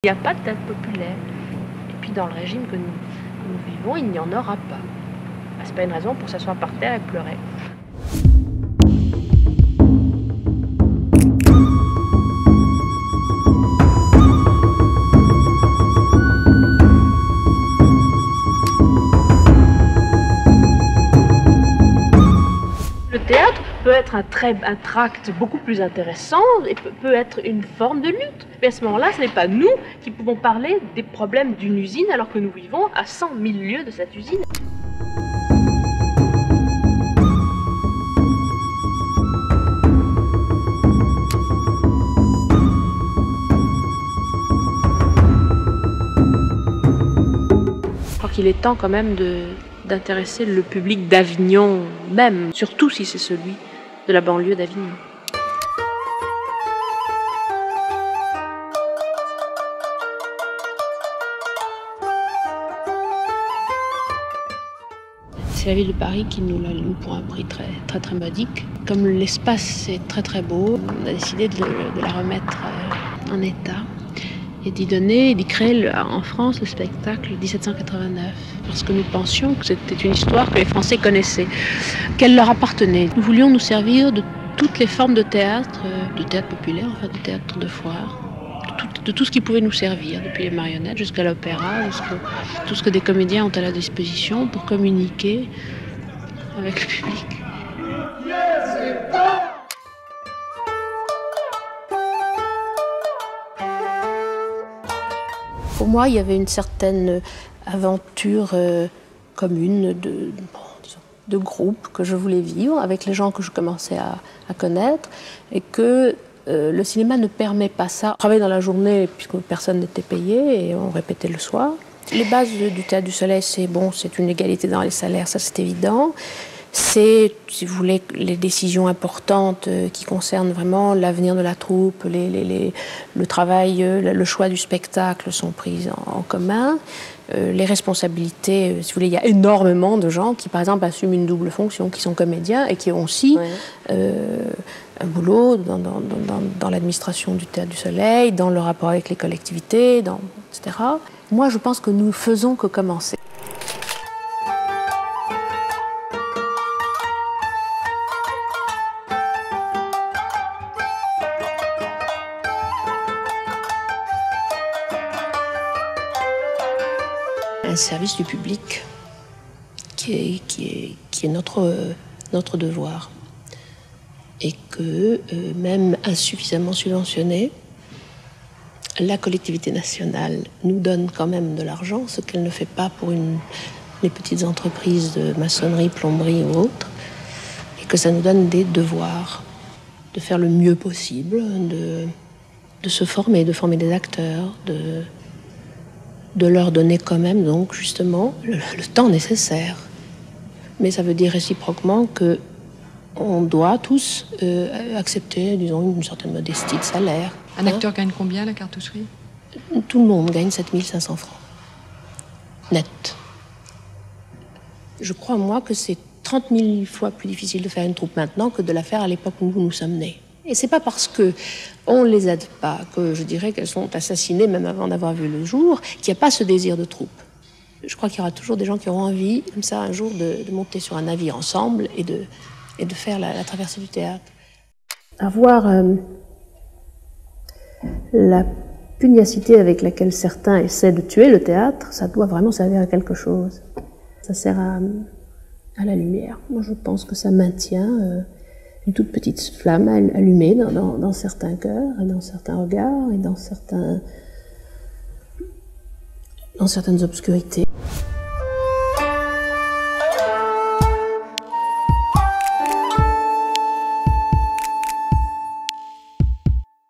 Il n'y a pas de théâtre populaire. Et puis dans le régime que nous vivons, il n'y en aura pas. C'est pas une raison pour s'asseoir par terre et pleurer. Le théâtre peut être un tract beaucoup plus intéressant et peut être une forme de lutte. Mais à ce moment-là, ce n'est pas nous qui pouvons parler des problèmes d'une usine alors que nous vivons à 100 000 lieues de cette usine. Je crois qu'il est temps quand même d'intéresser le public d'Avignon même, surtout si c'est celui de la banlieue d'Avignon. C'est la ville de Paris qui nous la loue pour un prix très modique. Comme l'espace est très beau, on a décidé de la remettre en état et d'y créer en France le spectacle 1789. Parce que nous pensions que c'était une histoire que les Français connaissaient, qu'elle leur appartenait. Nous voulions nous servir de toutes les formes de théâtre populaire, enfin de théâtre de foire, de tout ce qui pouvait nous servir, depuis les marionnettes jusqu'à l'opéra, tout ce que des comédiens ont à la disposition pour communiquer avec le public. Pour moi, il y avait une certaine aventure commune de groupe que je voulais vivre avec les gens que je commençais à connaître et que le cinéma ne permet pas ça. On travaillait dans la journée puisque personne n'était payé et on répétait le soir. Les bases du Théâtre du Soleil, c'est une égalité dans les salaires, ça c'est évident. C'est, si vous voulez, les décisions importantes qui concernent vraiment l'avenir de la troupe, le travail, le choix du spectacle sont prises en commun. Les responsabilités, si vous voulez, il y a énormément de gens qui, par exemple, assument une double fonction, qui sont comédiens et qui ont aussi un boulot dans l'administration du Théâtre du Soleil, dans le rapport avec les collectivités, etc. Moi, je pense que nous faisons que commencer. Un service du public qui est notre devoir et que même insuffisamment subventionné, la collectivité nationale nous donne quand même de l'argent, ce qu'elle ne fait pas pour les petites entreprises de maçonnerie, plomberie ou autres, et que ça nous donne des devoirs de faire le mieux possible, de se former, de former des acteurs, de leur donner quand même, donc, justement, le temps nécessaire. Mais ça veut dire réciproquement qu'on doit tous accepter, disons, une certaine modestie de salaire. Un acteur gagne combien, la cartoucherie? Tout le monde gagne 7 500 francs. Net. Je crois, moi, que c'est 30 000 fois plus difficile de faire une troupe maintenant que de la faire à l'époque où nous sommes nés. Et c'est pas parce qu'on ne les aide pas, que je dirais qu'elles sont assassinées même avant d'avoir vu le jour, qu'il n'y a pas ce désir de troupe. Je crois qu'il y aura toujours des gens qui auront envie, comme ça, un jour, de monter sur un navire ensemble et de faire la traversée du théâtre. Avoir la pugnacité avec laquelle certains essaient de tuer le théâtre, ça doit vraiment servir à quelque chose. Ça sert à la lumière. Moi, je pense que ça maintient une toute petite flamme allumée dans certains cœurs, et dans certains regards, et dans certaines obscurités.